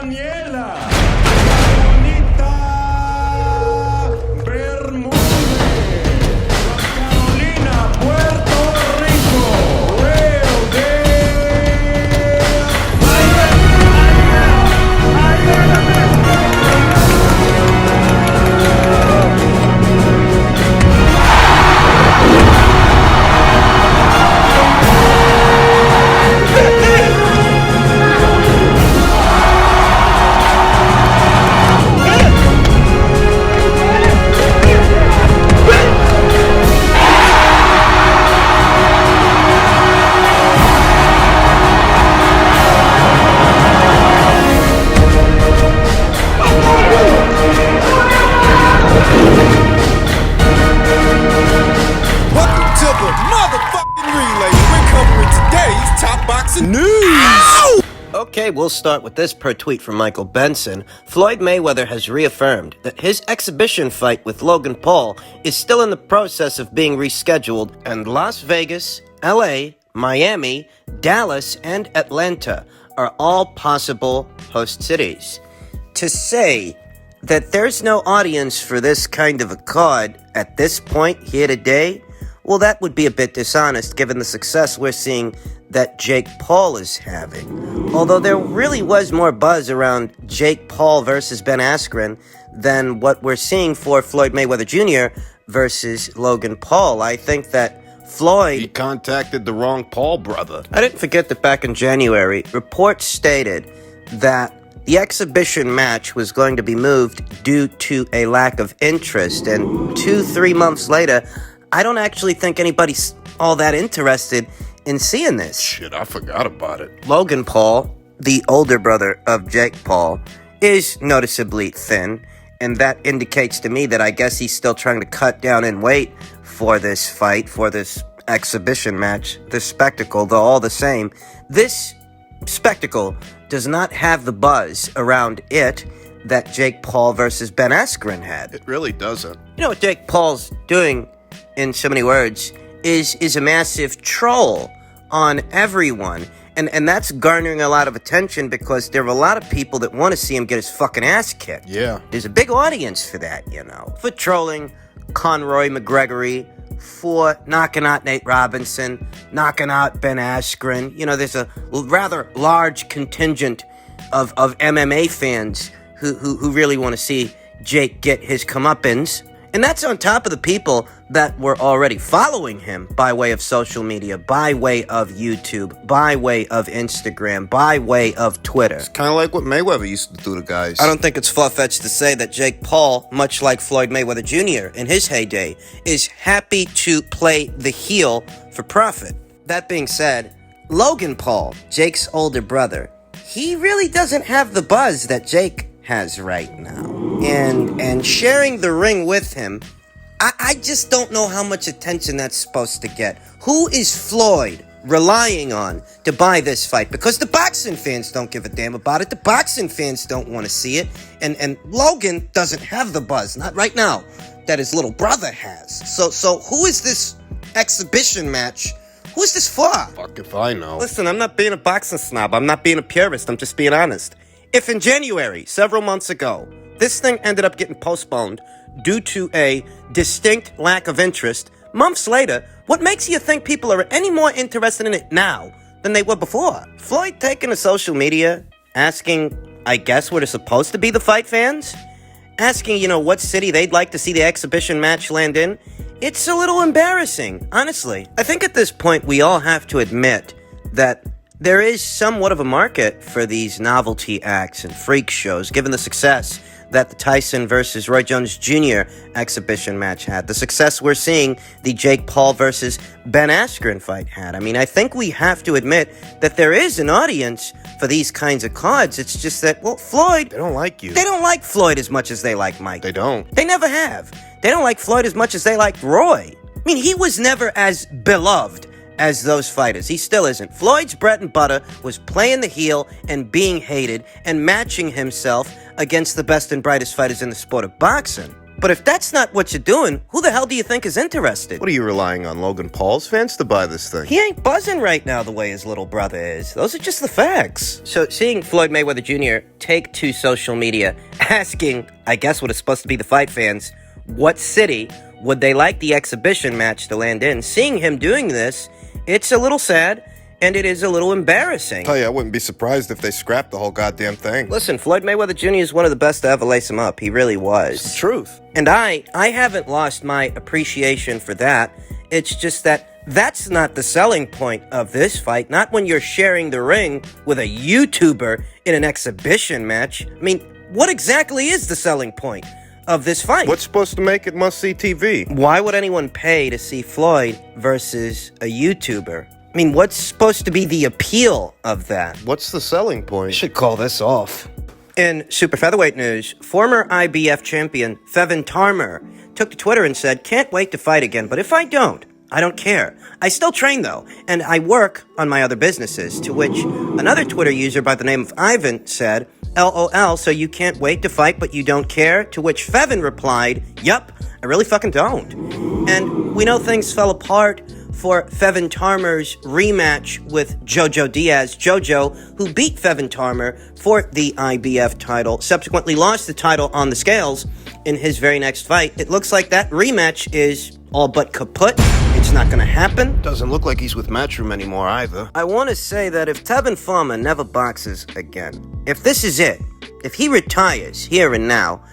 Daniela, Bonita Bermúdez, Carolina, Puerto Rico, Real de Okay, we'll start with this per tweet from Michael Benson. Floyd Mayweather has reaffirmed that his exhibition fight with Logan Paul is still in the process of being rescheduled, and Las Vegas, LA, Miami, Dallas, and Atlanta are all possible host cities. To say that there's no audience for this kind of a card at this point here today, well, that would be a bit dishonest given the success we're seeing that Jake Paul is having. Although there really was more buzz around Jake Paul versus Ben Askren than what we're seeing for Floyd Mayweather Jr. versus Logan Paul. I think that Floyd... He contacted the wrong Paul brother. I didn't forget that back in January, reports stated that the exhibition match was going to be moved due to a lack of interest. And 2-3 months later, I don't actually think anybody's all that interested in seeing this. Shit, I forgot about it. Logan Paul, the older brother of Jake Paul, is noticeably thin, and that indicates to me that I guess he's still trying to cut down in weight for this fight, for this exhibition match, this spectacle, though all the same, this spectacle does not have the buzz around it that Jake Paul versus Ben Askren had. It really doesn't. You know what Jake Paul's doing, in so many words, is a massive troll on everyone. And that's garnering a lot of attention because there are a lot of people that want to see him get his fucking ass kicked. Yeah. There's a big audience for that, you know. For trolling Conroy McGregory, for knocking out Nate Robinson, knocking out Ben Askren. You know, there's a rather large contingent of MMA fans who really want to see Jake get his comeuppance. And that's on top of the people that were already following him by way of social media, by way of YouTube, by way of Instagram, by way of Twitter. It's kind of like what Mayweather used to do to guys. I don't think it's far-fetched to say that Jake Paul, much like Floyd Mayweather Jr. in his heyday, is happy to play the heel for profit. That being said, Logan Paul, Jake's older brother, he really doesn't have the buzz that Jake has right now. And sharing the ring with him, I just don't know how much attention that's supposed to get. Who is Floyd relying on to buy this fight? Because the boxing fans don't give a damn about it. The boxing fans don't want to see it. And Logan doesn't have the buzz, not right now, that his little brother has. So who is this exhibition match? Who is this for? Fuck if I know. Listen, I'm not being a boxing snob. I'm not being a purist. I'm just being honest. If in January, several months ago, this thing ended up getting postponed due to a distinct lack of interest, months later, what makes you think people are any more interested in it now than they were before? Floyd taking to social media, asking, I guess, what are supposed to be the fight fans? Asking, what city they'd like to see the exhibition match land in? It's a little embarrassing, honestly. I think at this point we all have to admit that there is somewhat of a market for these novelty acts and freak shows, given the success that the Tyson versus Roy Jones Jr. exhibition match had, the success we're seeing the Jake Paul versus Ben Askren fight had. I mean, I think we have to admit that there is an audience for these kinds of cards. It's just that, well, Floyd... They don't like you. They don't like Floyd as much as they like Mike. They don't. They never have. They don't like Floyd as much as they like Roy. I mean, he was never as beloved as those fighters. He still isn't. Floyd's bread and butter was playing the heel and being hated and matching himself against the best and brightest fighters in the sport of boxing. But if that's not what you're doing, who the hell do you think is interested? What are you relying on, Logan Paul's fans to buy this thing? He ain't buzzing right now the way his little brother is. Those are just the facts. So seeing Floyd Mayweather Jr. take to social media, asking, I guess what is supposed to be the fight fans, what city would they like the exhibition match to land in? Seeing him doing this, it's a little sad, and it is a little embarrassing. Tell you, I wouldn't be surprised if they scrapped the whole goddamn thing. Listen, Floyd Mayweather Jr. is one of the best to ever lace him up. He really was. It's the truth. And I haven't lost my appreciation for that. It's just that that's not the selling point of this fight. Not when you're sharing the ring with a YouTuber in an exhibition match. I mean, what exactly is the selling point of this fight? What's supposed to make it must-see TV? Why would anyone pay to see Floyd versus a YouTuber? I mean, what's supposed to be the appeal of that? What's the selling point? Should call this off. In super featherweight news, former IBF champion Tevin Farmer took to Twitter and said, "Can't wait to fight again, but if I don't care. I still train though, and I work on my other businesses," to which another Twitter user by the name of Ivan said, "LOL, so you can't wait to fight but you don't care?" To which Tevin replied, "Yup, I really fucking don't." And we know things fell apart for Tevin Farmer's rematch with Jojo Diaz. Jojo, who beat Tevin Farmer for the IBF title, subsequently lost the title on the scales in his very next fight. It looks like that rematch is all but kaput. It's not going to happen. Doesn't look like he's with Matchroom anymore either. I want to say that if Tevin Farmer never boxes again, if this is it, if he retires here and now,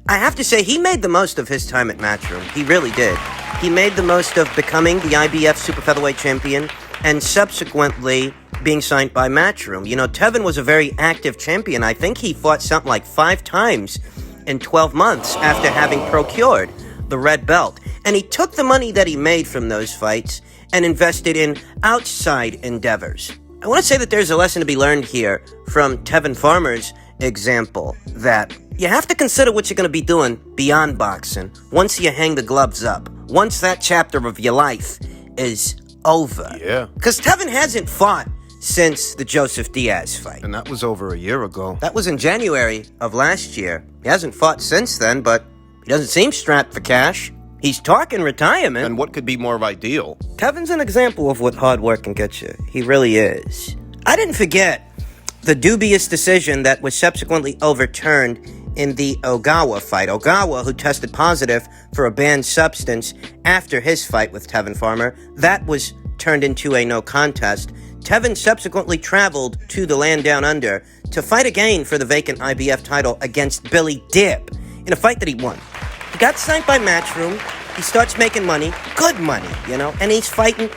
I have to say he made the most of his time at Matchroom. He really did. He made the most of becoming the IBF super featherweight champion and subsequently being signed by Matchroom. You know, Tevin was a very active champion. I think he fought something like 5 times in 12 months after having procured the red belt. And he took the money that he made from those fights and invested in outside endeavors. I want to say that there's a lesson to be learned here from Tevin Farmer's example, that you have to consider what you're going to be doing beyond boxing once you hang the gloves up, once that chapter of your life is over. Yeah. Because Tevin hasn't fought since the Joseph Diaz fight. And that was over a year ago. That was in January of last year. He hasn't fought since then, but he doesn't seem strapped for cash. He's talking retirement. And what could be more ideal? Tevin's an example of what hard work can get you. He really is. I didn't forget the dubious decision that was subsequently overturned in the Ogawa fight. Ogawa, who tested positive for a banned substance after his fight with Tevin Farmer, that was turned into a no contest. Tevin subsequently traveled to the land down under to fight again for the vacant IBF title against Billy Dibb in a fight that he won. He got signed by Matchroom. He starts making money, good money, you know, and he's fighting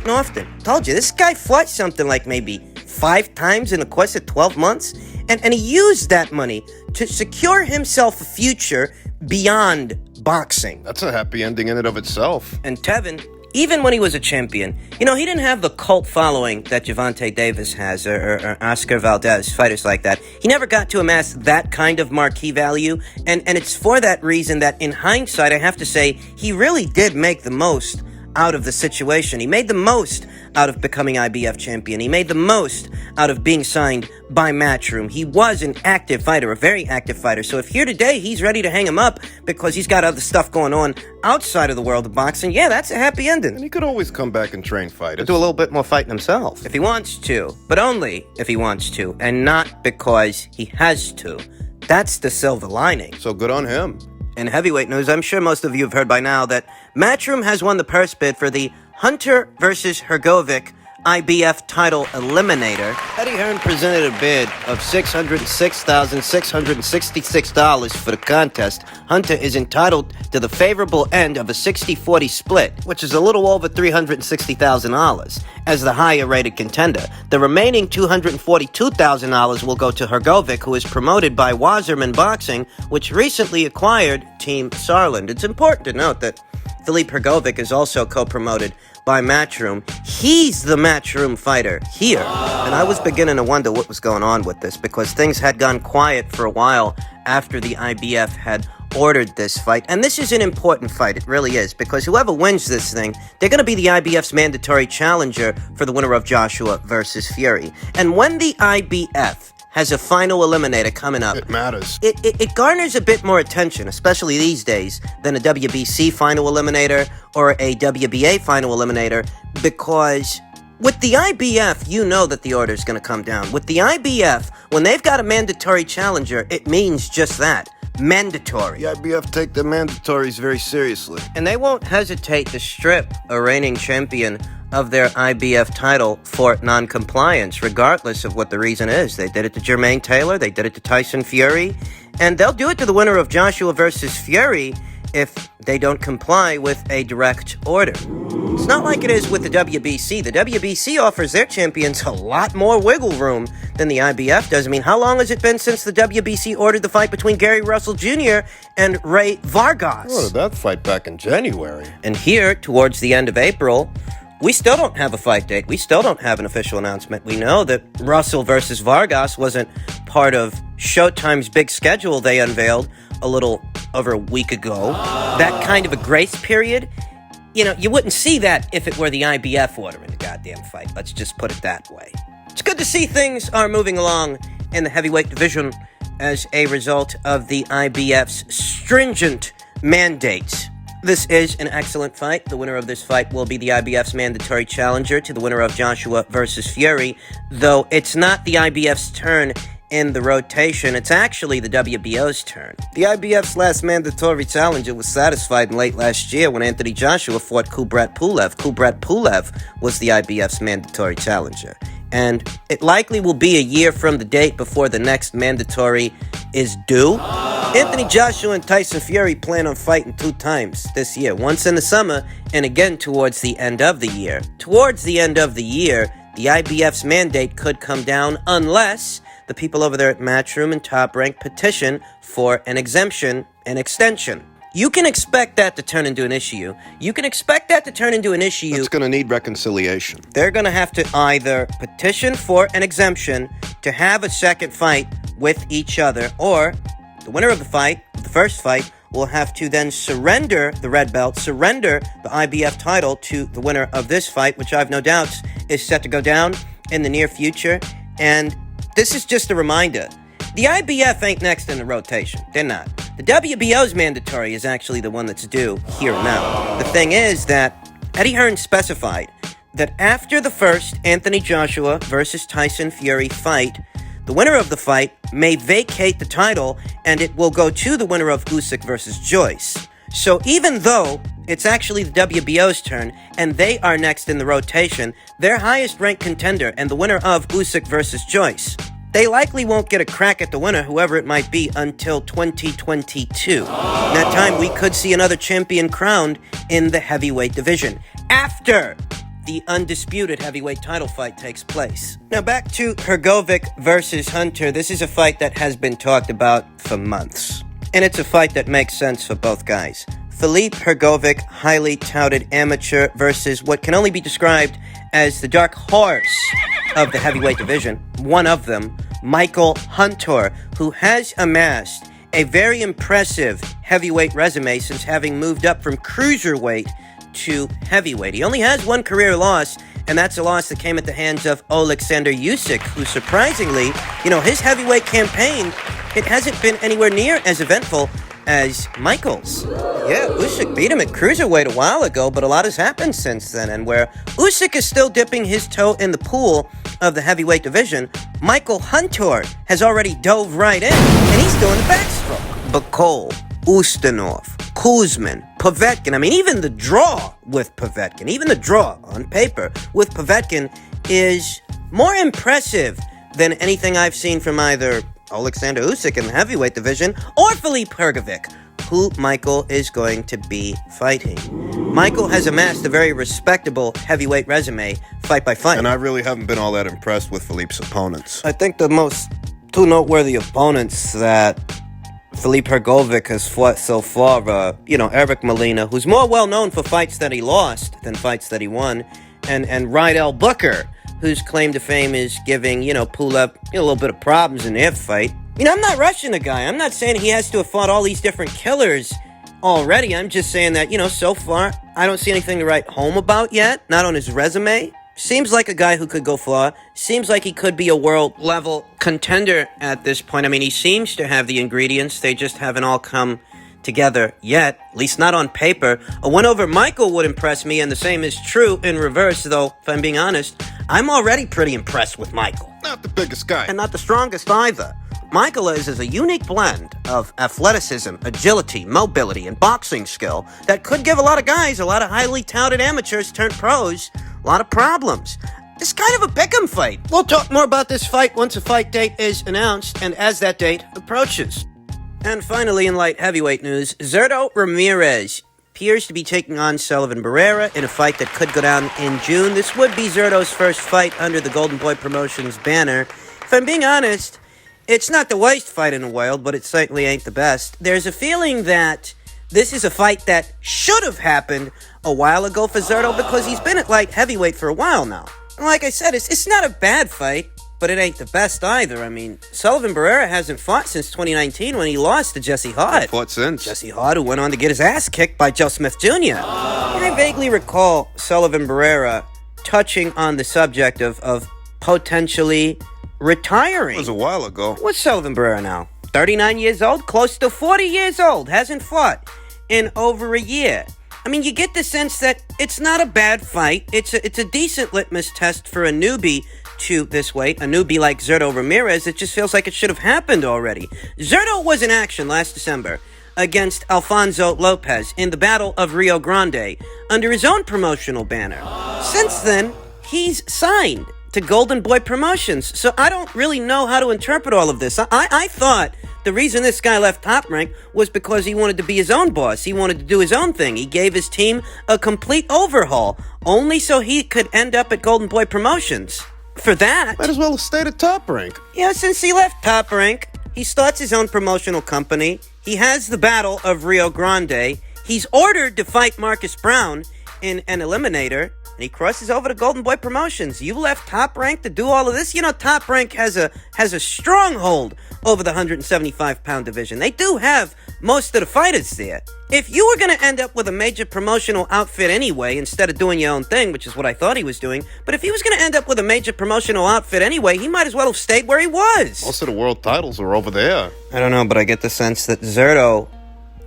often. Told you, this guy fought something like maybe 5 times in the course of 12 months, and he used that money to secure himself a future beyond boxing. That's a happy ending in and of itself. And Tevin, even when he was a champion, you know, he didn't have the cult following that Gervonta Davis has or Oscar Valdez, fighters like that. He never got to amass that kind of marquee value, and it's for that reason that in hindsight, I have to say, he really did make the most out of the situation. He made the most out of becoming IBF champion. He made the most out of being signed by Matchroom. He was an active fighter, a very active fighter. So if here today he's ready to hang him up because he's got other stuff going on outside of the world of boxing, yeah, that's a happy ending. And he could always come back and train fighters. Do a little bit more fighting himself if he wants to, but only if he wants to, and not because he has to. That's the silver lining. So good on him. In heavyweight news, I'm sure most of you have heard by now that Matchroom has won the purse bid for the Hunter versus Hrgovic IBF title eliminator. Eddie Hearn presented a bid of $606,666 for the contest. Hunter is entitled to the favorable end of a 60-40 split, which is a little over $360,000, as the higher-rated contender. The remaining $242,000 will go to Hrgovic, who is promoted by Wasserman Boxing, which recently acquired Team Sarland. It's important to note that Philippe Hrgovic is also co-promoted by Matchroom. He's the Matchroom fighter here. And I was beginning to wonder what was going on with this, because things had gone quiet for a while after the IBF had ordered this fight. And this is an important fight, it really is, because whoever wins this thing, they're going to be the IBF's mandatory challenger for the winner of Joshua versus Fury. And when the IBF has a final eliminator coming up. It matters. It garners a bit more attention, especially these days, than a WBC final eliminator or a WBA final eliminator, because with the IBF, you know that the order is going to come down. With the IBF, when they've got a mandatory challenger, it means just that. Mandatory. The IBF take their mandatories very seriously. And they won't hesitate to strip a reigning champion of their IBF title for non-compliance, regardless of what the reason is. They did it to Jermaine Taylor, they did it to Tyson Fury, and they'll do it to the winner of Joshua versus Fury if they don't comply with a direct order. It's not like it is with the WBC. The WBC offers their champions a lot more wiggle room than the IBF does. I mean, how long has it been since the WBC ordered the fight between Gary Russell Jr. and Ray Vargas? Oh, that fight back in January. And here, towards the end of April, we still don't have a fight date. We still don't have an official announcement. We know that Russell versus Vargas wasn't part of Showtime's big schedule they unveiled a little over a week ago. That kind of a grace period, you wouldn't see that if it were the IBF ordering the goddamn fight. Let's just put it that way. It's good to see things are moving along in the heavyweight division as a result of the IBF's stringent mandates. This is an excellent fight. The winner of this fight will be the IBF's mandatory challenger to the winner of Joshua versus Fury, though it's not the IBF's turn in the rotation. It's actually the WBO's turn. The IBF's last mandatory challenger was satisfied in late last year when Anthony Joshua fought Kubrat Pulev. Kubrat Pulev was the IBF's mandatory challenger. And it likely will be a year from the date before the next mandatory is due. Anthony Joshua and Tyson Fury plan on fighting 2 times this year, once in the summer and again towards the end of the year. Towards the end of the year, the IBF's mandate could come down unless the people over there at Matchroom and Top Rank petition for an exemption and extension. You can expect that to turn into an issue. It's going to need reconciliation. They're going to have to either petition for an exemption to have a second fight with each other, or the winner of the first fight, will have to then surrender the red belt, surrender the IBF title to the winner of this fight, which I have no doubts is set to go down in the near future. And this is just a reminder. The IBF ain't next in the rotation. They're not. The WBO's mandatory is actually the one that's due here and now. The thing is that Eddie Hearn specified that after the first Anthony Joshua versus Tyson Fury fight, the winner of the fight may vacate the title and it will go to the winner of Usyk versus Joyce. So even though it's actually the WBO's turn and they are next in the rotation, their highest ranked contender and the winner of Usyk versus Joyce, they likely won't get a crack at the winner, whoever it might be, until 2022. In that time, we could see another champion crowned in the heavyweight division after the undisputed heavyweight title fight takes place. Now back to Hrgovic versus Hunter. This is a fight that has been talked about for months, and it's a fight that makes sense for both guys. Filip Hrgovic, highly touted amateur, versus what can only be described as the dark horse of the heavyweight division, one of them, Michael Hunter, who has amassed a very impressive heavyweight resume since having moved up from cruiserweight to heavyweight. He only has one career loss, and that's a loss that came at the hands of Alexander Usyk, who surprisingly, his heavyweight campaign, it hasn't been anywhere near as eventful as Michael's. Yeah, Usyk beat him at cruiserweight a while ago, but a lot has happened since then, and where Usyk is still dipping his toe in the pool of the heavyweight division, Michael Hunter has already dove right in, and he's doing the backstroke. Bacol, Ustinov, Kuzmin, Povetkin. I mean, even the draw with Povetkin, even the draw on paper with Povetkin is more impressive than anything I've seen from either Alexander Usyk in the heavyweight division or Filip Hrgovic, who Michael is going to be fighting. Michael has amassed a very respectable heavyweight resume, fight by fight. And I really haven't been all that impressed with Filip's opponents. I think the most two noteworthy opponents that Filip Hrgovic has fought so far, Eric Molina, who's more well-known for fights that he lost than fights that he won, and Rydell Booker, whose claim to fame is giving, Pulev a little bit of problems in their fight. I'm not rushing the guy. I'm not saying he has to have fought all these different killers already. I'm just saying that, so far, I don't see anything to write home about yet, not on his resume. Seems like a guy who could go far. Seems like he could be a world-level contender at this point. I mean, he seems to have the ingredients. They just haven't all come together yet, at least not on paper. A win over Michael would impress me, and the same is true in reverse, though, if I'm being honest, I'm already pretty impressed with Michael. Not the biggest guy. And not the strongest either. Michael is a unique blend of athleticism, agility, mobility, and boxing skill that could give a lot of guys, a lot of highly touted amateurs turned pros, a lot of problems. It's kind of a pick'em fight. We'll talk more about this fight once a fight date is announced and as that date approaches. And finally, in light heavyweight news, Zurdo Ramirez appears to be taking on Sullivan Barrera in a fight that could go down in June. This would be Zurdo's first fight under the Golden Boy Promotions banner. If I'm being honest, it's not the worst fight in the world, but it certainly ain't the best. There's a feeling that this is a fight that should have happened a while ago for Zurdo because he's been at light heavyweight for a while now. And like I said, it's not a bad fight, but it ain't the best either. I mean, Sullivan Barrera hasn't fought since 2019 when he lost to Jesse Hart. Fought since. Jesse Hart, who went on to get his ass kicked by Joe Smith Jr. I vaguely recall Sullivan Barrera touching on the subject of potentially retiring. It was a while ago. What's Sullivan Barrera now? 39 years old? Close to 40 years old. Hasn't fought in over a year. I mean, you get the sense that it's not a bad fight. It's a decent litmus test for a newbie to this weight. A newbie like Zurdo Ramirez, it just feels like it should have happened already. Zurdo was in action last December against Alfonso Lopez in the Battle of Rio Grande under his own promotional banner. Since then, he's signed to Golden Boy Promotions, so I don't really know how to interpret all of this. I thought the reason this guy left Top Rank was because he wanted to be his own boss. He wanted to do his own thing. He gave his team a complete overhaul, only so he could end up at Golden Boy Promotions. For that, Might as well have stayed at Top Rank. yeah, since he left Top Rank, he starts his own promotional company. He has the Battle of Rio Grande. He's ordered to fight Marcus Brown in an eliminator, and he crosses over to Golden Boy Promotions. You left Top Rank to do all of this? You know, Top Rank has a stronghold over the 175-pound division. They do have most of the fighters there. If you were going to end up with a major promotional outfit anyway, instead of doing your own thing, which is what I thought he was doing, but if he was going to end up with a major promotional outfit anyway, he might as well have stayed where he was. Most of the world titles are over there. I don't know, but I get the sense that Zurdo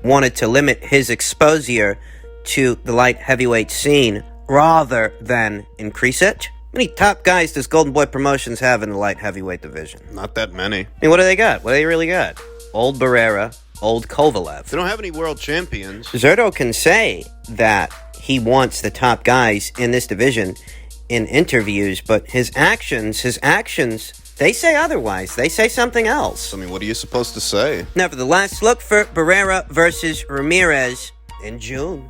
wanted to limit his exposure to the light heavyweight scene rather than increase it. How many top guys does Golden Boy Promotions have in the light heavyweight division? Not that many. I mean, what do they got? What do they really got? Old Barrera, old Kovalev. They don't have any world champions. Zurdo can say that he wants the top guys in this division in interviews, but his actions, they say otherwise. They say something else. I mean, what are you supposed to say? Nevertheless, look for Barrera versus Ramirez in June.